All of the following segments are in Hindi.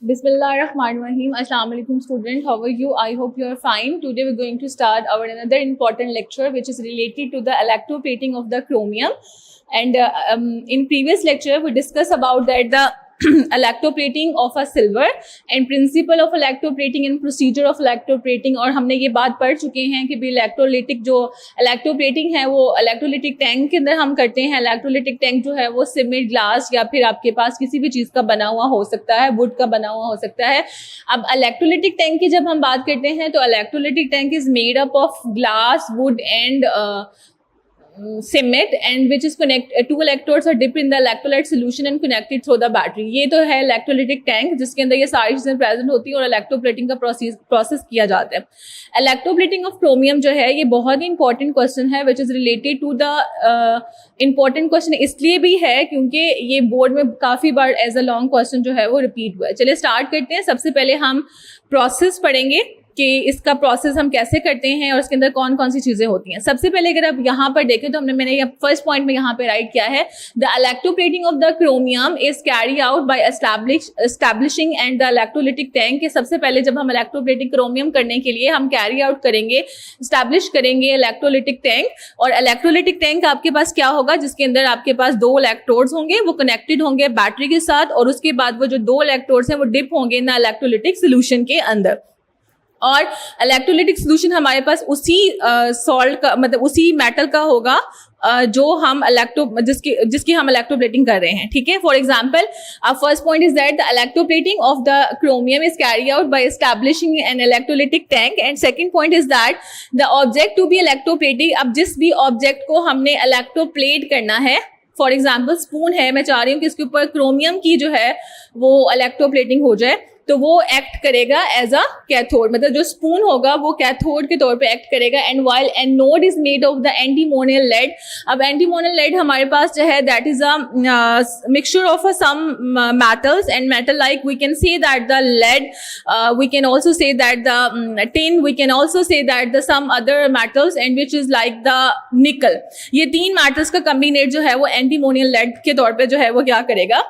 Bismillahirrahmanirrahim. Assalamu alaikum student. How are you? I hope you are fine. Today we're going to start our another important lecture which is related to the electroplating of the chromium. And in previous lecture we discussed about that the electroplating of a silver and principle of electroplating and procedure of electroplating. और हमने ये बात पढ़ चुके हैं कि भी इलेक्ट्रोलिटिक जो इलेक्ट्रोप्लेटिंग है वो इलेक्ट्रोलिटिक टैंक के अंदर हम करते हैं. इलेक्ट्रोलिटिक टैंक जो है वो सीमेंट, ग्लास या फिर आपके पास किसी भी चीज़ का बना हुआ हो सकता है, वुड का बना हुआ हो सकता है. अब इलेक्ट्रोलिटिक टैंक की जब हम बात करते हैं तो electrolytic tank is made up of glass, would and cement and which is two electrodes are dipped in the electrolyte solution and connected through the battery. ये तो है इलेक्ट्रोलिटिक टैंक जिसके अंदर ये सारी चीजें प्रेजेंट होती हैं और इलेक्ट्रोप्लेटिंग का प्रोसेस किया जाता है. इलेक्ट्रोप्लेटिंग ऑफ क्रोमियम जो है ये बहुत ही इंपॉर्टेंट क्वेश्चन है which is related to the important question इसलिए भी है क्योंकि ये बोर्ड में काफी बार एज अ लॉन्ग क्वेश्चन जो है वो रिपीट हुआ है. चलिए स्टार्ट करते हैं. सबसे पहले हम प्रोसेस पढ़ेंगे कि इसका प्रोसेस हम कैसे करते हैं और इसके अंदर कौन कौन सी चीजें होती हैं. सबसे पहले अगर आप यहाँ पर देखें तो मैंने फर्स्ट पॉइंट में यहाँ पे राइट किया है the electroplating of the chromium is carry out by establishing and the electrolytic tank. सबसे पहले जब हम इलेक्ट्रोप्लेटिंग क्रोमियम करने के लिए हम कैरी आउट करेंगे, एस्टैब्लिश करेंगे इलेक्ट्रोलिटिक टैंक. और इलेक्ट्रोलिटिक टैंक आपके पास क्या होगा जिसके अंदर आपके पास दो इलेक्ट्रोड्स होंगे, वो कनेक्टेड होंगे बैटरी के साथ और उसके बाद वो जो दो इलेक्ट्रोड्स हैं वो डिप होंगे इन इलेक्ट्रोलिटिक सोल्यूशन के अंदर. और इलेक्ट्रोलिटिक सोल्यूशन हमारे पास उसी सॉल्ट का मतलब उसी मेटल का होगा जो हम जिसकी हम इलेक्ट्रोप्लेटिंग कर रहे हैं. ठीक है. For example first point is that the electroplating of the chromium is carry out by establishing an electrolytic tank. And second point is that the object to be electroplated. अब जिस भी ऑब्जेक्ट को हमने इलेक्ट्रोप्लेट करना है, फॉर एग्जाम्पल स्पून है, मैं चाह रही हूँ कि इसके ऊपर क्रोमियम की जो है वो इलेक्ट्रोप्लेटिंग हो जाए, तो वो एक्ट करेगा एज अ कैथोड. मतलब जो स्पून होगा वो कैथोड के तौर पे एक्ट करेगा. And while anode is made of the antimonial lead. अब एंटीमोनियल लेड हमारे पास जो है that is a mixture of some metals and metal like we can say that the lead, we can also say that the tin, we can also say that the some other metals and which is like the nickel. ये तीन मेटल्स का कम्बिनेट जो है वो एंटीमोनियल लेड के तौर पे जो है वो क्या करेगा,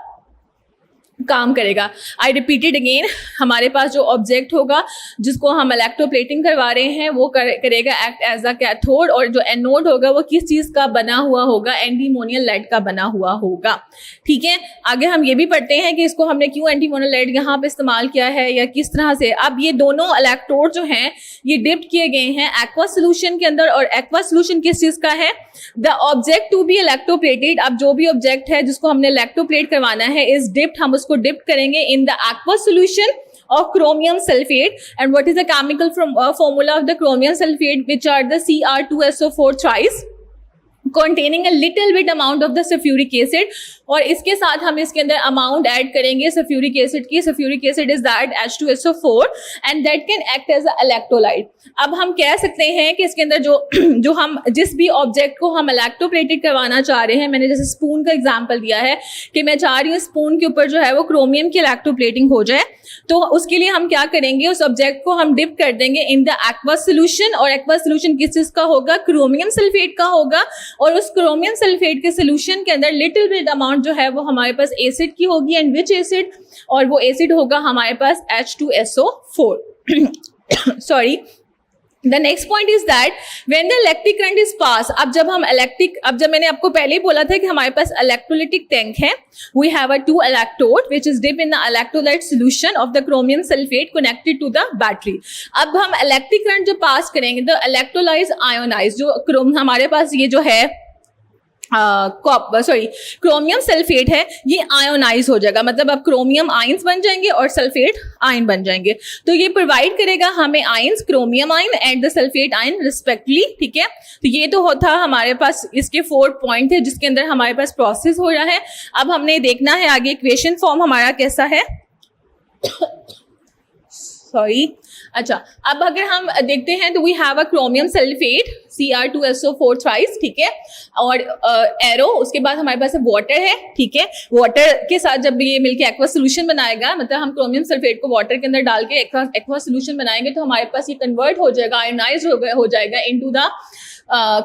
काम करेगा. आई रिपीटेड अगेन, हमारे पास जो ऑब्जेक्ट होगा जिसको हम इलेक्ट्रोप्लेटिंग करवा रहे हैं वो करेगा एक्ट एज अ कैथोड. और जो एनोड होगा वो किस चीज का बना हुआ होगा, एंटीमोनियल लेड का बना हुआ होगा. ठीक है. आगे हम ये भी पढ़ते हैं कि इसको हमने क्यों एंटीमोनियल लेड यहाँ पे इस्तेमाल किया है या किस तरह से. अब ये दोनों इलेक्ट्रोड जो हैं ये डिप्ट किए गए हैं एक्वा सोल्यूशन के अंदर. और एक्वा सोल्यूशन किस चीज का है, the object to be electroplated. अब जो भी ऑब्जेक्ट है जिसको हमने इलेक्ट्रोप्लेट करवाना है इज डिप्ट, हम उसको डिप्ट करेंगे in the aqueous solution of chromium sulfate. And what is the chemical formula of the chromium sulfate, which are the Cr2SO4 thrice containing a little bit amount of the sulfuric acid. और इसके साथ हम इसके अंदर अमाउंट ऐड करेंगे सल्फ्यूरिक एसिड की. Sulphuric acid is that H2SO4 and that can act as a electrolyte. अब हम कह सकते हैं कि इसके अंदर जो हम जिस भी ऑब्जेक्ट को हम इलेक्ट्रोप्लेटेड करवाना चाह रहे हैं, मैंने जैसे स्पून का एग्जांपल दिया है कि मैं चाह रही हूँ स्पून के ऊपर जो है वो क्रोमियम की इलेक्ट्रोप्लेटिंग हो जाए, तो उसके लिए हम क्या करेंगे, उस ऑब्जेक्ट को हम डिप कर देंगे इन द एक्वा सोल्यूशन. और एक्वा सोल्यूशन किस चीज का होगा, क्रोमियम सल्फेट का होगा. और उस क्रोमियम सल्फेट के सोल्यूशन के अंदर लिटिल बिट अमाउंट जो है वो हमारे पास एसिड की होगी. एंड विच एसिड, और वो एसिड होगा हमारे पास H2SO4. Sorry. The next point is that when the electric current is passed, अब जब मैंने आपको पहले ही बोला था कि हमारे पास इलेक्ट्रोलिटिक टैंक है, we have a two electrode which is dipped in the electrolyte solution of the chromium sulfate connected to the battery. अब हम इलेक्ट्रिक करंट जो पास करेंगे तो इलेक्ट्रोलाइज आयोनाइज जो हमारे पास ये जो है क्रोमियम सल्फेट है ये आयोनाइज हो जाएगा. मतलब अब क्रोमियम आयंस बन जाएंगे और सल्फेट आयन बन जाएंगे. तो ये प्रोवाइड करेगा हमें ions, chromium ion and the sulphate ion respectively. ठीक है. तो ये तो होता हमारे पास इसके 4 पॉइंट है जिसके अंदर हमारे पास प्रोसेस हो रहा है. अब हमने देखना है आगे इक्वेशन फॉर्म हमारा कैसा है. सॉरी. अच्छा, अब अगर हम देखते हैं तो we have a chromium sulphate Cr2SO4 thrice. ठीक है. और एरो, उसके बाद हमारे पास वाटर है. ठीक है. वाटर के साथ जब ये मिलके एक्वा सोल्यूशन बनाएगा, मतलब हम क्रोमियम सल्फेट को वाटर के अंदर डाल के एक्वा सोल्यूशन बनाएंगे तो हमारे पास ये कन्वर्ट हो जाएगा, आयोनाइज हो जाएगा into the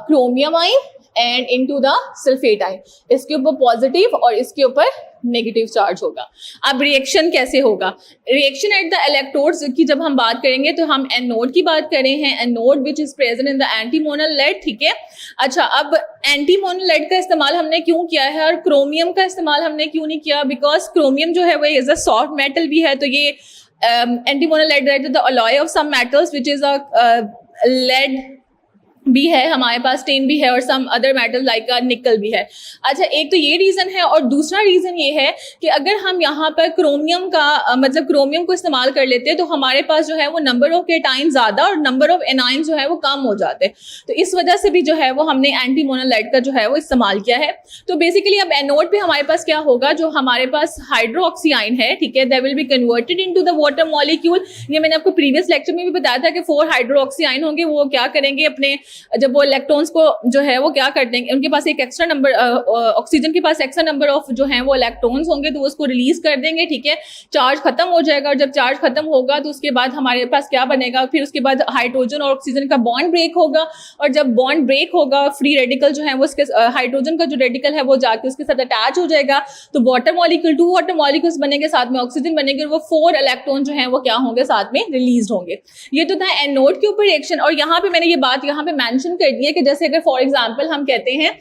chromium ion and into the sulphate ion. इसके ऊपर पॉजिटिव और इसके ऊपर नेगेटिव चार्ज होगा। अब रिएक्शन कैसे होगा? रिएक्शन एट द इलेक्ट्रोड्स की जब हम बात करेंगे तो हम एनोड की बात कर रहे हैं, anode which is present in the antimonial lead, ठीक है। अच्छा, अब एंटीमोनल लेड का इस्तेमाल हमने क्यों किया है और क्रोमियम का इस्तेमाल हमने क्यों नहीं किया? बिकॉज क्रोमियम जो है वो इज अ सॉफ्ट मेटल भी है, तो ये antimonial lead the alloy of some metals which is a lead भी है हमारे पास, टिन भी है और सम अदर मेटल लाइक निकल भी है। अच्छा, एक तो ये रीजन है और दूसरा रीजन ये है कि अगर हम यहाँ पर क्रोमियम का मतलब क्रोमियम को इस्तेमाल कर लेते हैं तो हमारे पास जो है वो नंबर ऑफ केटाइन ज्यादा और नंबर ऑफ एनाइन जो है वो कम हो जाते हैं। तो इस वजह से भी जो है वो हमने एंटीमोनल लाइट का जो है वो इस्तेमाल किया है। तो बेसिकली अब एनोड पे हमारे पास क्या होगा, जो हमारे पास हाइड्रोक्सी आयन है, ठीक है, that will be converted into the water molecule. ये मैंने आपको प्रीवियस लेक्चर में भी बताया था कि 4 हाइड्रोक्सी आयन होंगे, वो क्या करेंगे अपने जब वो इलेक्ट्रॉन्स को जो है वो क्या कर देंगे, उनके पास एक एक्स्ट्रा नंबर ऑक्सीजन के पास एक्स्ट्रा नंबर ऑफ जो है वो इलेक्ट्रॉन्स होंगे तो उसको रिलीज कर देंगे, ठीक है। चार्ज खत्म हो जाएगा और जब चार्ज खत्म होगा तो उसके बाद हमारे पास क्या बनेगा, फिर उसके बाद हाइड्रोजन और ऑक्सीजन का बॉन्ड ब्रेक होगा और जब बॉन्ड ब्रेक होगा फ्री रेडिकल जो है वो उसके हाइड्रोजन का जो रेडिकल है वो जाके उसके साथ अटैच हो जाएगा, तो वाटर मॉलिक्यूल 2 वाटर मॉलिक्यूल्स बनेंगे, साथ में ऑक्सीजन बनेंगे और वो 4 इलेक्ट्रॉन जो है वो क्या होंगे, साथ में रिलीज होंगे। ये तो था एनोड के ऊपर रिएक्शन। और यहाँ पे मैंने ये बात यहाँ पे मेंशन कर दी है कि जैसे अगर फॉर एग्जांपल हम कहते हैं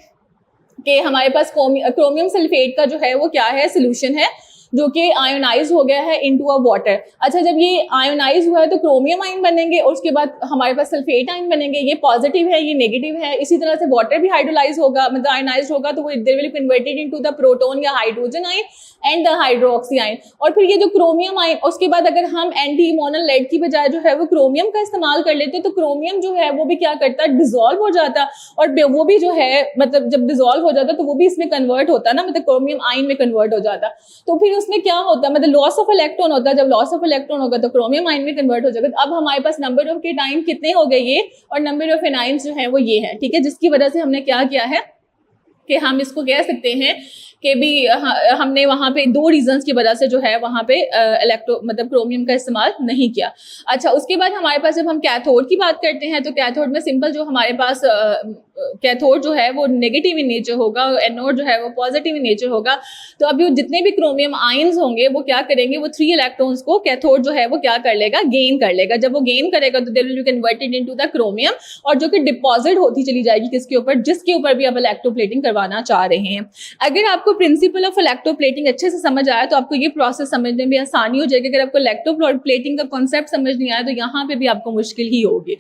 कि हमारे पास क्रोमियम सल्फेट का जो है वो क्या है, सोल्यूशन है जो कि आयोनाइज हो गया है इनटू अ वाटर। अच्छा, जब ये आयोनाइज हुआ है तो क्रोमियम आयन बनेंगे और उसके बाद हमारे पास सल्फेट आयन बनेंगे, ये पॉजिटिव है ये नेगेटिव है। इसी तरह से वाटर भी हाइड्रोलाइज होगा, मतलब आयोनाइज होगा तो वो there will be converted into the proton या hydrogen ion and the hydroxy ion. और फिर ये जो क्रोमियम आयन, उसके बाद अगर हम एंटीमोनल लेड की बजाय जो है वो क्रोमियम का इस्तेमाल कर लेते तो क्रोमियम जो है वो भी क्या करता है, डिसॉल्व हो जाता और वो भी जो है मतलब जब डिसॉल्व हो जाता तो वो भी इसमें कन्वर्ट होता ना, मतलब क्रोमियम आयन में कन्वर्ट हो जाता। तो फिर उसमें क्या होता, मतलब लॉस ऑफ इलेक्ट्रॉन होता है। जब लॉस ऑफ इलेक्ट्रॉन होगा तो क्रोमियम आयन में कन्वर्ट हो जाएगा। तो अब हमारे पास नंबर ऑफ केटाइन कितने हो गए ये, और नंबर ऑफ एनाइंस जो है वो ये है, ठीक है, जिसकी वजह से हमने क्या किया है कि हम इसको कह सकते हैं कि भी हमने वहाँ पे 2 रीजंस की वजह से जो है वहाँ पे मतलब क्रोमियम का इस्तेमाल नहीं किया। अच्छा, उसके बाद हमारे पास जब हम कैथोड की बात करते हैं तो कैथोड में सिंपल जो हमारे पास कैथोड जो है वो नेगेटिव इन नेचर होगा, एनोड जो है वो पॉजिटिव इन नेचर होगा। तो अभी जितने भी क्रोमियम आयंस होंगे वो क्या करेंगे, वो 3 इलेक्ट्रॉन्स को कैथोड जो है वो क्या कर लेगा, गेन कर लेगा। जब वो गेन करेगा तो they will be converted into the chromium, और जो कि डिपॉजिट होती चली जाएगी किसके ऊपर, जिसके ऊपर भी आप इलेक्ट्रोप्लेटिंग करवाना चाह रहे हैं। अगर आपको प्रिंसिपल ऑफ इलेक्ट्रोप्लेटिंग अच्छे से समझ आया तो आपको ये प्रोसेस समझने में आसानी हो जाएगी। अगर आपको इलेक्ट्रोप्लेटिंग का कॉन्सेप्ट समझ नहीं आया तो यहाँ पे भी आपको मुश्किल ही होगी।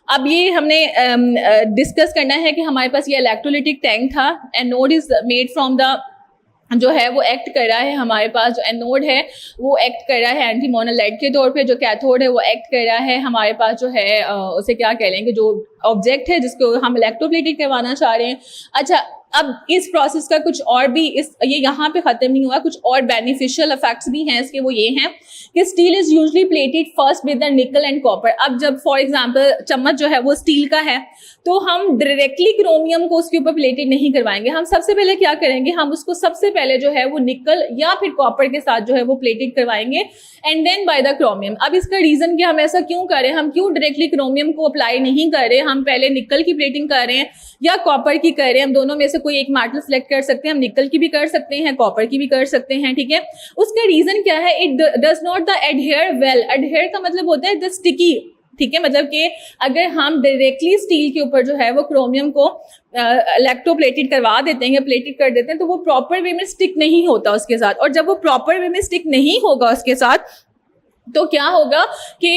अब ये हमने डिस्कस करना है कि हमारे पास ये इलेक्ट्रोलिटिक टैंक था, anode is made from the जो है वो एक्ट कर रहा है, हमारे पास जो एनोड है वो एक्ट कर रहा है एंटीमोनल लाइट के तौर पे, जो कैथोड है वो एक्ट कर रहा है हमारे पास जो है उसे क्या कह लेंगे, जो ऑब्जेक्ट है जिसको हम इलेक्ट्रोप्लेटिंग करवाना चाह रहे हैं। अच्छा, अब इस प्रोसेस का कुछ और भी ये यहाँ पे खत्म नहीं हुआ, कुछ और बेनिफिशियल इफेक्ट्स भी हैं इसके। वो ये हैं कि steel is usually plated first with the nickel and copper. अब जब फॉर एग्जांपल चम्मच जो है वो स्टील का है तो हम डायरेक्टली क्रोमियम को उसके ऊपर प्लेटेड नहीं करवाएंगे। हम सबसे पहले क्या करेंगे, हम उसको सबसे पहले जो है वो निकल या फिर कॉपर के साथ जो है वो प्लेटेड करवाएंगे and then by the chromium. अब इसका रीजन कि हम ऐसा क्यों करें, हम क्यों डायरेक्टली क्रोमियम को अप्लाई नहीं कर रहे, हम पहले निकल की प्लेटिंग कर रहे हैं या कॉपर की कर रहे हैं, हम दोनों में से कोई एक मेटल सेलेक्ट कर सकते हैं। हम निकल की भी कर सकते हैं, कॉपर की भी कर सकते हैं, ठीक है। उसका रीजन क्या है, it does not the adhere well. Adhere का मतलब होता है द स्टिकी, ठीक है, मतलब कि अगर हम डायरेक्टली स्टील के ऊपर जो है वो क्रोमियम को इलेक्ट्रोप्लेटेड करवा देते हैं या प्लेटेड कर देते हैं तो वो प्रॉपर वे में स्टिक नहीं होता उसके साथ। और जब वो प्रॉपर वे में स्टिक नहीं होगा उसके साथ तो क्या होगा कि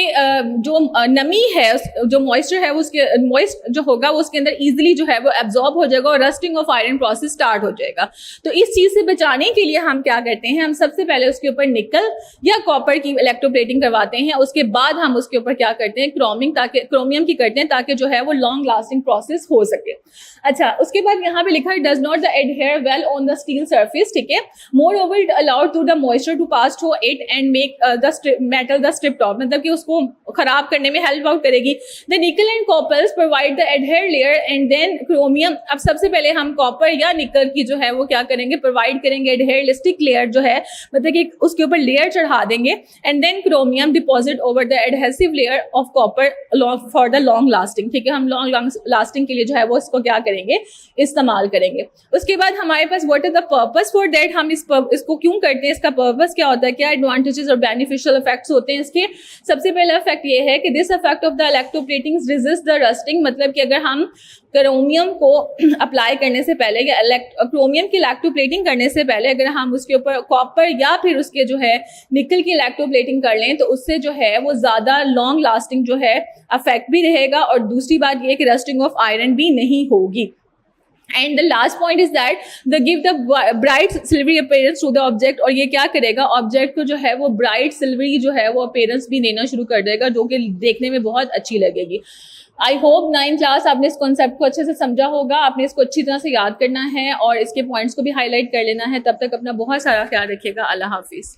जो नमी है, जो मॉइस्चर है उसके मॉइस्ट जो होगा वो उसके अंदर इजीली जो है वो एब्जॉर्ब हो जाएगा और rusting of iron process start हो जाएगा। तो इस चीज से बचाने के लिए हम क्या करते हैं, हम सबसे पहले उसके ऊपर निकल या कॉपर की इलेक्ट्रोप्लेटिंग करवाते हैं, उसके बाद हम उसके ऊपर क्या करते हैं, क्रोमियम की करते हैं ताकि जो है वो लॉन्ग लास्टिंग प्रोसेस हो सके। अच्छा, उसके बाद यहाँ पे लिखा है does not the adhere well on the steel surface, ठीक है। Moreover it allowed to the moisture to pass through it and make the metal the strip top, मतलब कि उसको खराब करने में हेल्प आउट करेगी। The nickel and coppers provide the adhere layer and then chromium. अब सबसे पहले हम कॉपर या निकल की जो है वो क्या करेंगे, प्रोवाइड करेंगे एडहेयरिस्टिक लेयर जो है, मतलब कि उसके ऊपर लेयर चढ़ा देंगे, and then chromium deposit over the adhesive layer of copper for the long lasting. ठीक है, हम लॉन्ग लास्टिंग के लिए जो है वो इसको क्या करेंगे, इस्तेमाल करेंगे। उसके बाद हमारे पास what is the purpose for that, हम इसको क्यों करते हैं, इसका पर्पस क्या होता है, क्या एडवांटेजेस और बेनिफिशियल इफेक्ट्स होते हैं इसके। सबसे पहला इफेक्ट ये है कि this effect of the electroplating resist the rusting, मतलब कि अगर हम क्रोमियम को अप्लाई करने से पहले या क्रोमियम की इलेक्ट्रोप्लेटिंग करने से पहले अगर हम उसके ऊपर कॉपर या फिर उसके जो है निकल की इलेक्ट्रोप्लेटिंग कर लें तो उससे जो है वो ज्यादा लॉन्ग लास्टिंग जो है इफेक्ट भी रहेगा, और दूसरी बात ये कि रस्टिंग ऑफ आयरन भी नहीं होगी। And the last point is that the give the bright silvery appearance to the object, और ये क्या करेगा, ऑब्जेक्ट को जो है वो ब्राइट सिल्वरी जो है वो अपीयरेंस भी देना शुरू कर देगा, जो कि देखने में बहुत अच्छी लगेगी। आई होप 9th क्लास आपने इस कॉन्सेप्ट को अच्छे से समझा होगा, आपने इसको अच्छी तरह से याद करना है और इसके पॉइंट्स को भी हाईलाइट कर लेना है। तब तक अपना बहुत सारा ख्याल रखिएगा। अल्लाह हाफिज।